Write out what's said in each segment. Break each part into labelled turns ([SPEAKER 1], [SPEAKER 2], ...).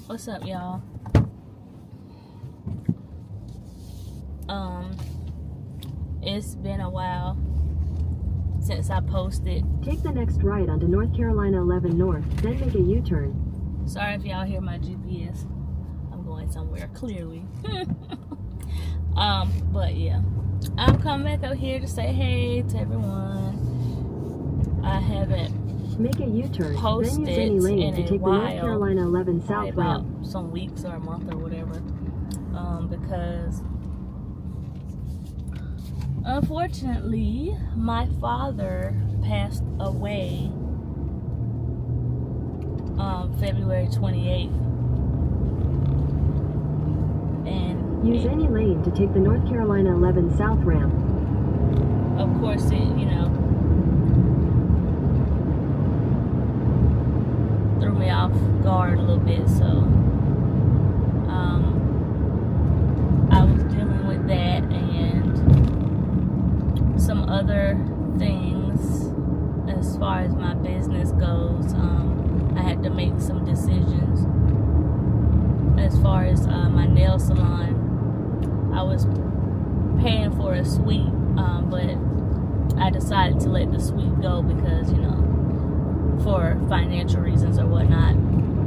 [SPEAKER 1] What's up, y'all? It's been a while since I posted.
[SPEAKER 2] Take the next right onto North Carolina 11 North, then make a U-turn.
[SPEAKER 1] Sorry if y'all hear my GPS. I'm going somewhere, clearly. But yeah. I'm coming back up here to say hey to everyone. I haven't
[SPEAKER 2] Make a U-turn,
[SPEAKER 1] posted
[SPEAKER 2] then use any lane
[SPEAKER 1] in
[SPEAKER 2] to
[SPEAKER 1] a
[SPEAKER 2] take the
[SPEAKER 1] while.
[SPEAKER 2] North Carolina 11
[SPEAKER 1] Probably
[SPEAKER 2] South
[SPEAKER 1] about
[SPEAKER 2] route.
[SPEAKER 1] some weeks or a month or whatever. Because unfortunately, my father passed away February 28th. And
[SPEAKER 2] Use any lane to take the North Carolina 11 South ramp.
[SPEAKER 1] of course, it, threw me off guard a little bit, so I was dealing with that and some other things as far as my business goes. I had to make some decisions as far as my nail salon. I was paying for a suite, but I decided to let the suite go because, for financial reasons or whatnot.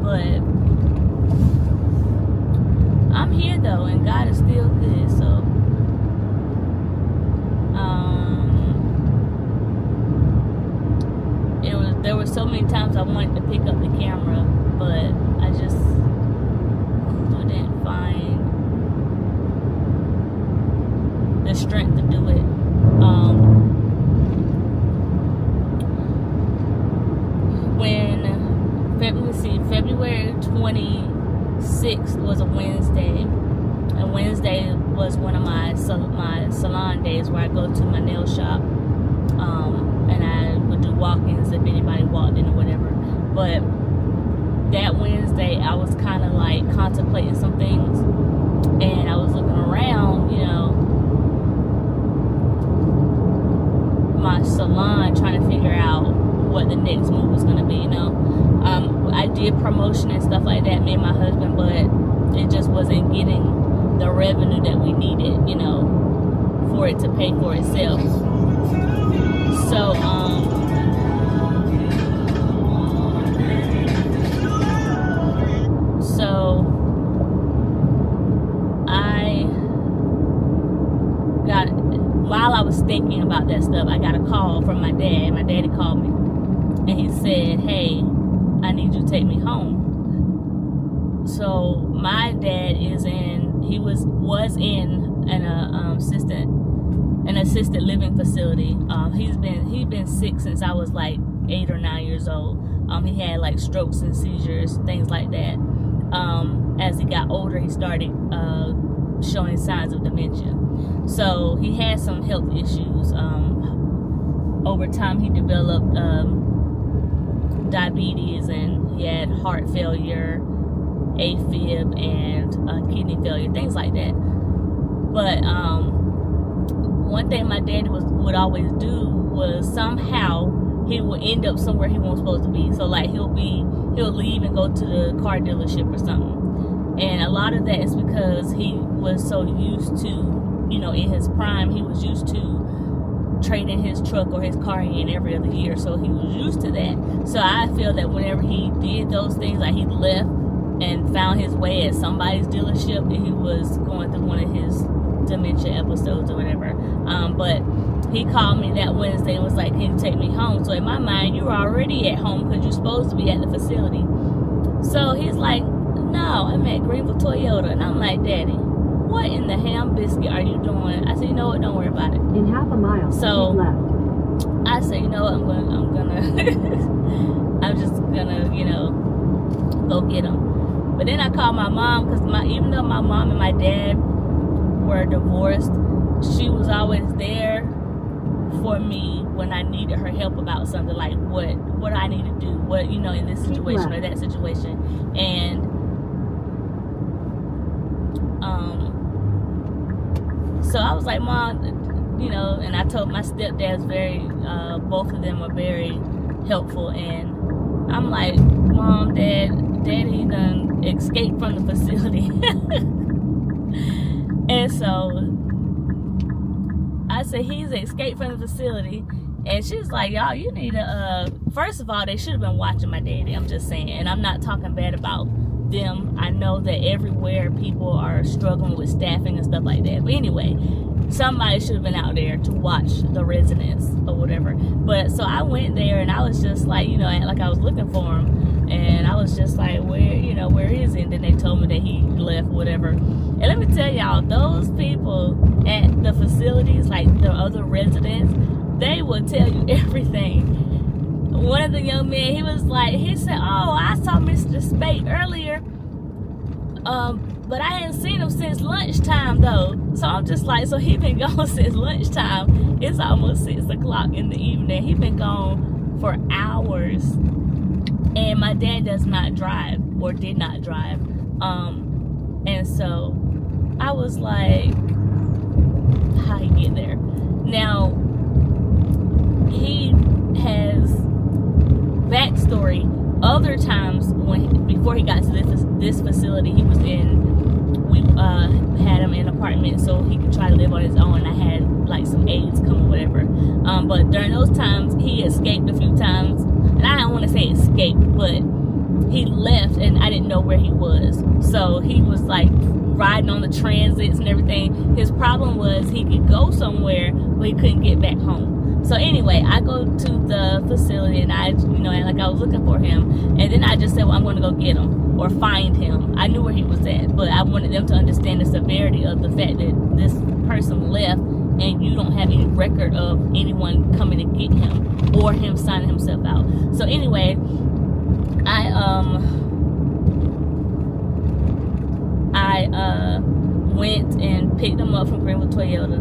[SPEAKER 1] But I'm here though, and God is still good, so there were so many times I wanted to pick up the camera, but I just couldn't find the strength to do it. February 26th was a Wednesday, and Wednesday was one of my salon days where I go to my nail shop, and I would do walk-ins if anybody walked in or whatever. But that Wednesday, I was kind of like contemplating some things, and I was looking around, my salon, trying to figure out what the next move was going to be, I did promotion and stuff like that, me and my husband, but it just wasn't getting the revenue that we needed, for it to pay for itself. So, while I was thinking about that stuff, I got a call from my dad. My daddy called me, and he said, "Hey, I need you to take me home." So my dad was in an assisted living facility. He's been sick since I was like 8 or 9 years old. He had like strokes and seizures, things like that. As he got older, he started showing signs of dementia. So he had some health issues. Over time, he developed diabetes, and he had heart failure, AFib, and kidney failure, things like that. But one thing my daddy would always do was somehow he would end up somewhere he wasn't supposed to be. So like he'll leave and go to the car dealership or something. And a lot of that is because he was so used to, in his prime, he was used to trading his truck or his car in every other year. So he was used to that. So I feel that whenever he did those things, like he left and found his way at somebody's dealership, and he was going through one of his dementia episodes or whatever. But he called me that Wednesday and was like, "Can you take me home?" So in my mind, you were already at home because you're supposed to be at the facility. So he's like, "No, I'm at Greenville Toyota." And I'm like, "Daddy, what in the ham biscuit are you doing?" I said, "You know what? Don't worry about it."
[SPEAKER 2] In half a mile,
[SPEAKER 1] So
[SPEAKER 2] keep left.
[SPEAKER 1] I said, "You know what? I'm gonna I'm just gonna, go get him." But then I called my mom, because even though my mom and my dad were divorced, she was always there for me when I needed her help about something, like what I need to do, what, in this situation or that situation. And so I was like, "Mom," and I told my stepdads both of them are very helpful, and I'm like, "Mom, Dad, Daddy done escaped from the facility. And so I said, he's escaped from the facility. And she's like, y'all, you need to, first of all, they should have been watching my daddy. I'm just saying. And I'm not talking bad about them. I know that everywhere people are struggling with staffing and stuff like that. But anyway, somebody should have been out there to watch the residents or whatever. But so I went there and I was just like, you know, like I was looking for him. And I was just like, where is he? And then they told me that he left, whatever. And let me tell y'all, those people at the facilities, like the other residents, they will tell you everything. One of the young men, he said, oh, I saw Mr. Spate earlier, but I hadn't seen him since lunchtime though. So I'm just like, so he been gone since lunchtime. It's almost 6 o'clock in the evening. He been gone for hours. And my dad does not drive, or did not drive. And so I was like, how he get there? Now, he has backstory. Other times before he got to this facility, we had him in an apartment so he could try to live on his own. I had like some aides come or whatever. But during those times, he escaped a few times. And I don't want to say escaped, but he left and I didn't know where he was. So he was like riding on the transits and everything. His problem was he could go somewhere, but he couldn't get back home. So anyway, I go to the facility and I was looking for him. And then I just said, well, I'm going to go get him or find him. I knew where he was at, but I wanted them to understand the severity of the fact that this person left and you don't have any record of anyone coming to get him or him signing himself out. So anyway, I went and picked him up from Greenwood Toyota.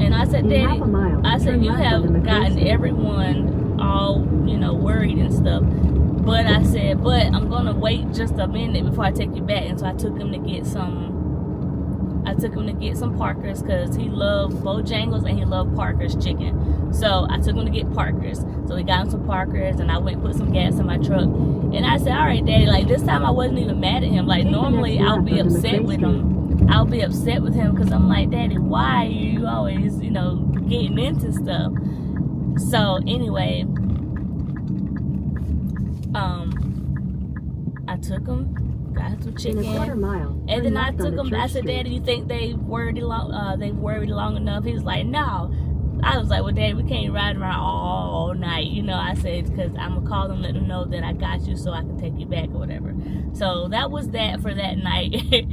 [SPEAKER 1] And I said, Daddy, I said, you have gotten everyone all, worried and stuff. But I said, but I'm going to wait just a minute before I take you back. And so I took him to get some Parker's because he loved Bojangles and he loved Parker's chicken. So I took him to get Parker's. So we got him some Parker's and I went and put some gas in my truck. And I said, all right, Daddy, like this time I wasn't even mad at him. Like normally I'll be upset with him. I'll be upset with him because I'm like, Daddy, why are you always, getting into stuff? So anyway, I took him, got some chicken, and then I took him. I said, Daddy, you think they worried long enough? He was like, no. I was like, well, Daddy, we can't ride around all night. I said, because I'm going to call them, let them know that I got you so I can take you back or whatever. So that was that for that night, and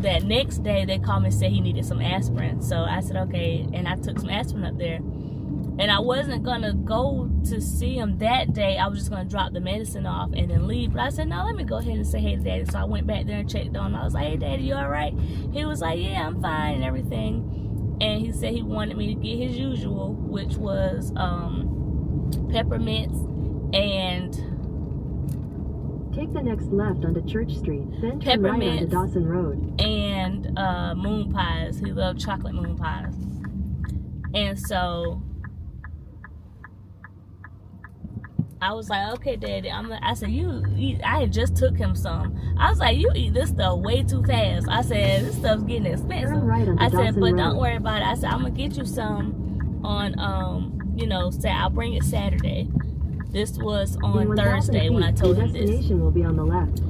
[SPEAKER 1] that next day they called me and said he needed some aspirin. So I said, okay, and I took some aspirin up there. And I wasn't going to go to see him that day. I was just going to drop the medicine off and then leave. But I said, no, let me go ahead and say hey to Daddy. So I went back there and checked on him. I was like, hey, Daddy, you all right? He was like, yeah, I'm fine and everything. And he said he wanted me to get his usual, which was peppermints and...
[SPEAKER 2] Take the next left onto Church Street, then turn right onto Dawson Road.
[SPEAKER 1] And moon pies. He loved chocolate moon pies. And so... I was like, okay, Daddy. I said, you eat. I had just took him some. I was like, you eat this stuff way too fast. I said, this stuff's getting expensive. I said, but don't worry about it. I said, I'm gonna get you some on, I'll bring it Saturday. This was on Thursday when I told him this.
[SPEAKER 2] The destination will be on the left.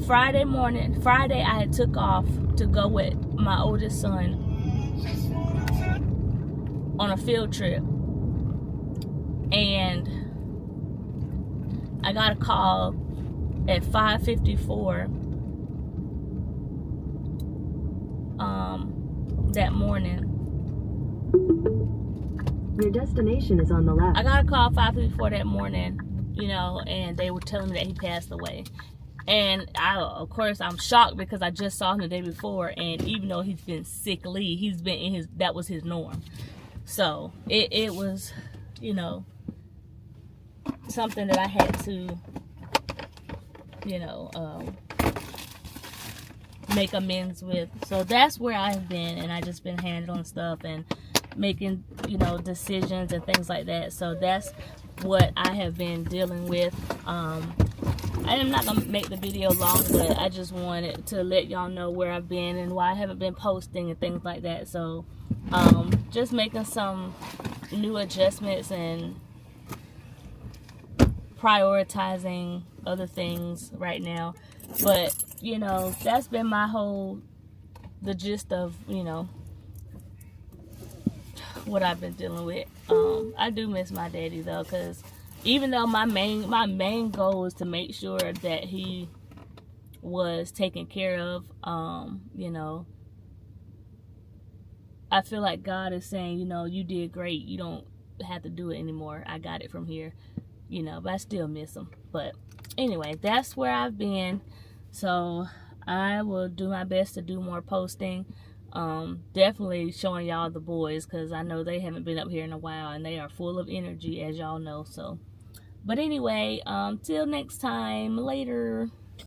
[SPEAKER 1] Friday, I had took off to go with my oldest son on a field trip. And I got a call at 5:54 that morning.
[SPEAKER 2] Your destination is on the left.
[SPEAKER 1] I got a call 5:54 that morning, and they were telling me that he passed away. And of course, I'm shocked because I just saw him the day before, and even though he's been sickly, he's been that was his norm. So it was, something that I had to, make amends with. So that's where I've been, and I just been handling stuff and making, decisions and things like that. So that's what I have been dealing with. I am not gonna make the video long, but I just wanted to let y'all know where I've been and why I haven't been posting and things like that. So just making some new adjustments and prioritizing other things right now. But you know, that's been the gist of, you know, what I've been dealing with. I do miss my daddy though, because even though my main goal is to make sure that he was taken care of, you know, I feel like God is saying, you know, you did great, you don't have to do it anymore, I got it from here, you know. But I still miss him. But anyway, that's where I've been. So I will do my best to do more posting. Definitely showing y'all the boys, because I know they haven't been up here in a while and they are full of energy, as y'all know. So but anyway, till next time, later.